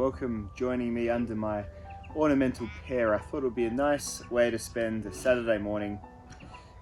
welcome joining me under my ornamental pear. I thought it would be a nice way to spend a Saturday morning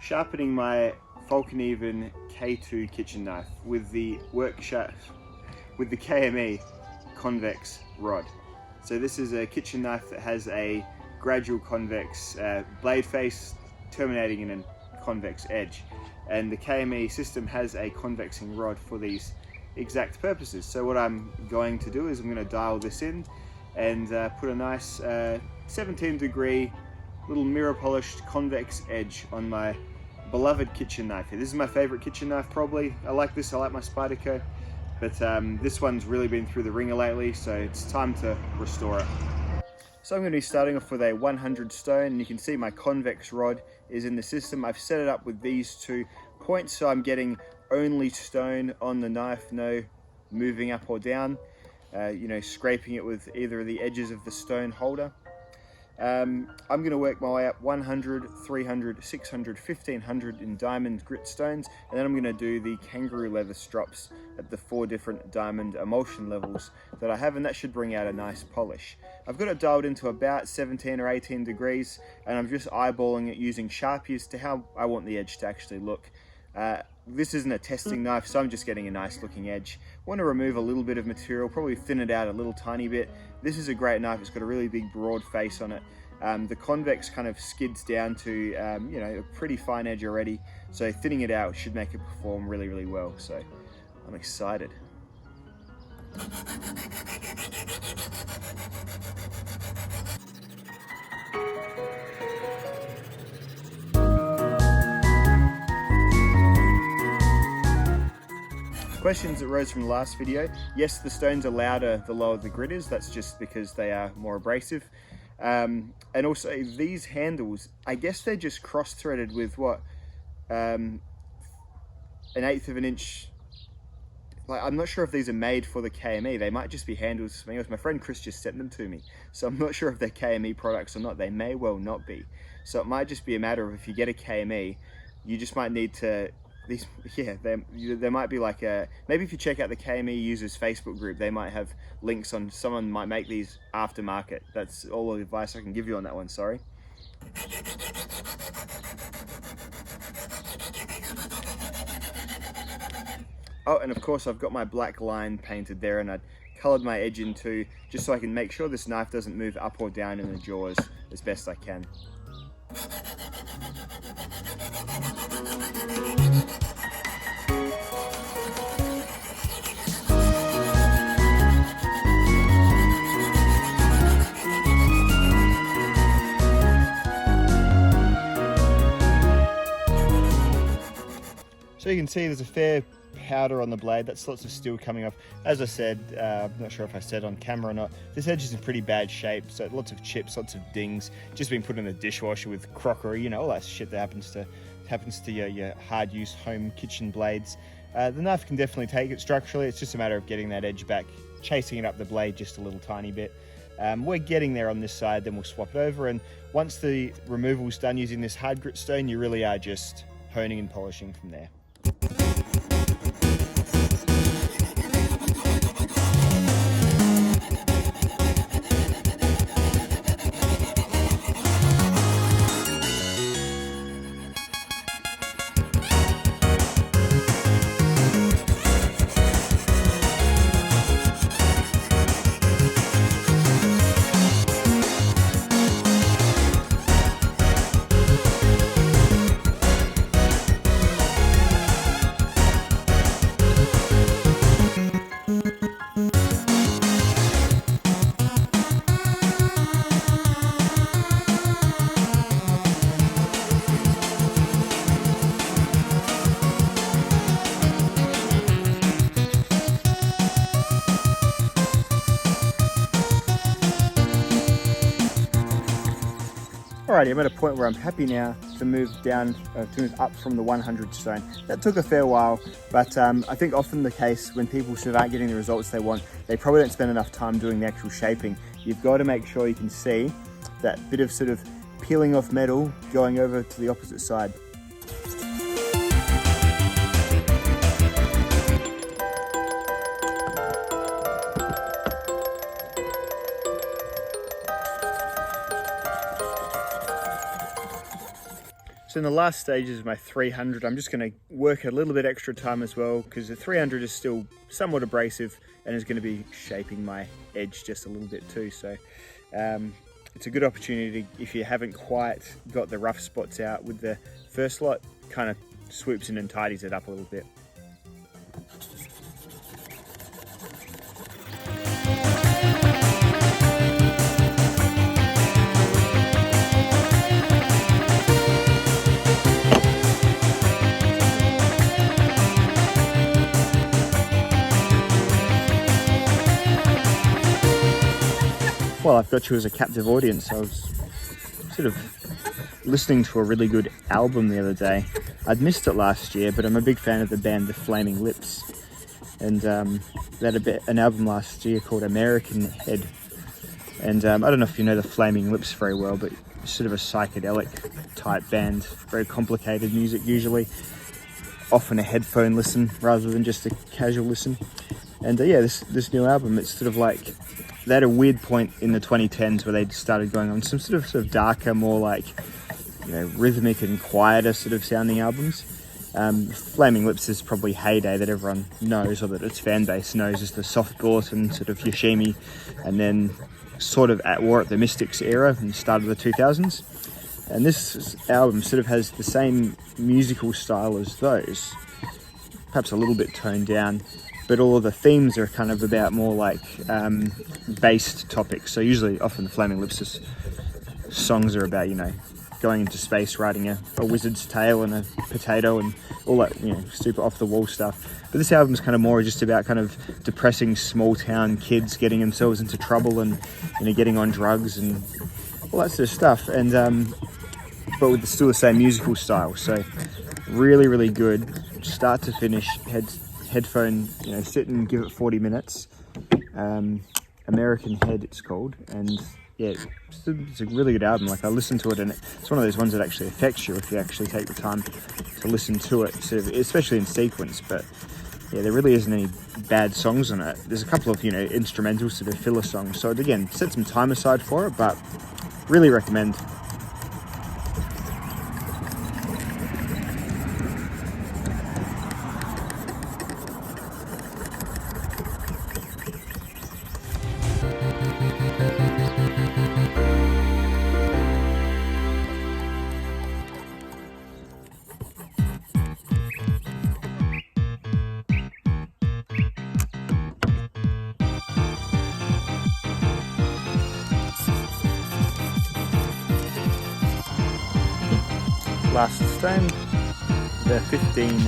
sharpening my Fallkniven K2 kitchen knife with the KME Convex rod. So this is a kitchen knife that has a gradual convex blade face terminating in a convex edge, and the KME system has a convexing rod for these exact purposes. So what I'm going to do is I'm going to dial this in and put a nice 17-degree little mirror polished convex edge on my beloved kitchen knife here. This is my favorite kitchen knife probably. I like this, I like my Spyderco, but this one's really been through the ringer lately, so it's time to restore it. So I'm going to be starting off with a 100 stone, and you can see my convex rod is in the system. I've set it up with these 2 points, so I'm getting only stone on the knife, no moving up or down, scraping it with either of the edges of the stone holder. I'm going to work my way up 100, 300, 600, 1500 in diamond grit stones, and then I'm going to do the kangaroo leather strops at the 4 different diamond emulsion levels that I have, and that should bring out a nice polish. I've got it dialed into about 17 or 18 degrees, and I'm just eyeballing it using Sharpie as to how I want the edge to actually look. This isn't a testing knife, so I'm just getting a nice looking edge. I want to remove a little bit of material, probably thin it out a little tiny bit. This is a great knife, it's got a really big broad face on it. The convex kind of skids down to a pretty fine edge already, so thinning it out should make it perform really, really well. So I'm excited. Questions that rose from the last video. Yes, the stones are louder the lower the grit is. That's just because they are more abrasive. And also these handles, I guess they're just cross-threaded with what, 1/8 of an inch. Like, I'm not sure if these are made for the KME. They might just be handles for something else. My friend Chris just sent them to me, so I'm not sure if they're KME products or not. They may well not be. So it might just be a matter of, if you get a KME, you just might need to, there might be like a, maybe if you check out the KME users Facebook group, they might have links on, someone might make these aftermarket. That's all the advice I can give you on that one, sorry. Oh, and of course I've got my black line painted there, and I colored my edge in too, just so I can make sure this knife doesn't move up or down in the jaws as best I can. So you can see there's a fair powder on the blade. That's lots of steel coming off. As I said, I'm not sure if I said on camera or not, this edge is in pretty bad shape, so lots of chips, lots of dings, just being put in the dishwasher with crockery, all that shit that happens to your hard use home kitchen blades. The knife can definitely take it structurally. It's just a matter of getting that edge back, chasing it up the blade just a little tiny bit. We're getting there on this side, then we'll swap it over, and once the removal's done using this hard grit stone, you really are just honing and polishing from there. Alrighty, I'm at a point where I'm happy now to move up from the 100 stone. That took a fair while, but I think often the case when people sort of aren't getting the results they want, they probably don't spend enough time doing the actual shaping. You've got to make sure you can see that bit of sort of peeling off metal going over to the opposite side. So in the last stages of my 300, I'm just going to work a little bit extra time as well, because the 300 is still somewhat abrasive and is going to be shaping my edge just a little bit too. So it's a good opportunity to, if you haven't quite got the rough spots out with the first lot, kind of swoops in and tidies it up a little bit. Well, I've got you as a captive audience. I was sort of listening to a really good album the other day. I'd missed it last year, but I'm a big fan of the band The Flaming Lips. And they had an album last year called American Head. And I don't know if you know The Flaming Lips very well, but it's sort of a psychedelic type band. Very complicated music usually. Often a headphone listen rather than just a casual listen. And yeah, this new album, it's sort of like, they had a weird point in the 2010s where they started going on some sort of darker, more like, you know, rhythmic and quieter sort of sounding albums. Flaming Lips is probably heyday that everyone knows, or that its fan base knows, as the Soft Bulletin sort of Yoshimi, and then sort of at war at the Mystics era and start of the 2000s. And this album sort of has the same musical style as those, perhaps a little bit toned down, but all of the themes are kind of about more like based topics. So usually, often the Flaming Lips songs are about, you know, going into space, riding a wizard's tail and a potato and all that, you know, super off the wall stuff. But this album's kind of more just about kind of depressing small town kids getting themselves into trouble and, you know, getting on drugs and all that sort of stuff. And but with still the same musical style. So really, really good, start to finish. Headphone, you know, sit and give it 40 minutes. American Head, it's called, and yeah, it's a really good album. Like, I listened to it, and it's one of those ones that actually affects you if you actually take the time to listen to it, sort of, especially in sequence. But yeah, there really isn't any bad songs on it. There's a couple of, you know, instrumental sort of filler songs. So again, set some time aside for it, but really recommend. Last stone, the 1500.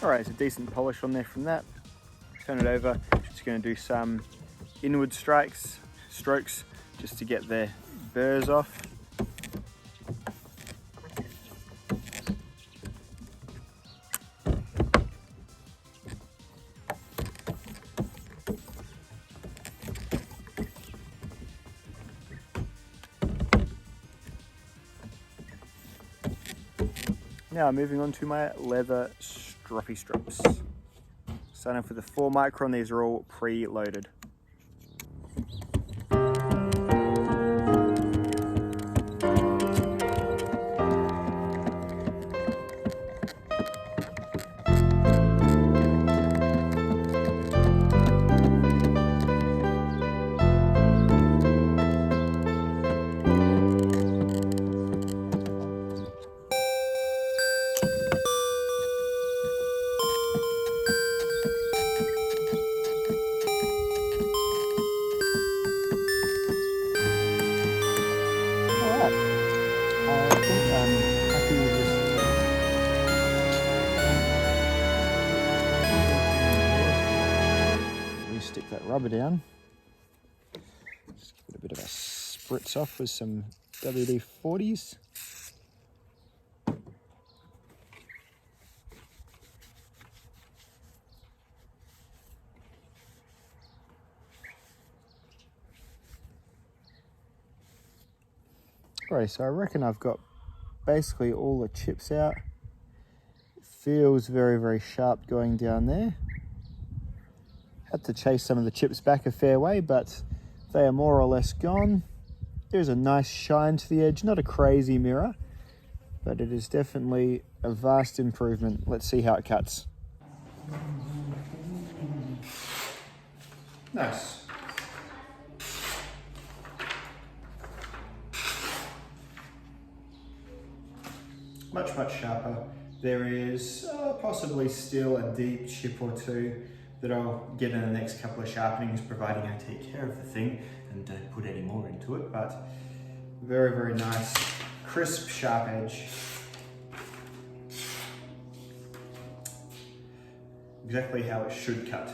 Alright, it's a decent polish on there from that. Turn it over, just going to do some inward strokes, just to get the burrs off. Now moving on to my leather stroppy strops. Starting off with the 4 micron, these are all pre-loaded. Stick that rubber down. Just give it a bit of a spritz off with some WD-40s. spray. So I reckon I've got basically all the chips out. It feels very, very sharp going down there. Had to chase some of the chips back a fair way, but they are more or less gone. There's a nice shine to the edge, not a crazy mirror, but it is definitely a vast improvement. Let's see how it cuts. Nice. Much, much sharper. There is possibly still a deep chip or two that I'll get in the next couple of sharpenings, providing I take care of the thing and don't put any more into it, but very, very nice, crisp, sharp edge. Exactly how it should cut.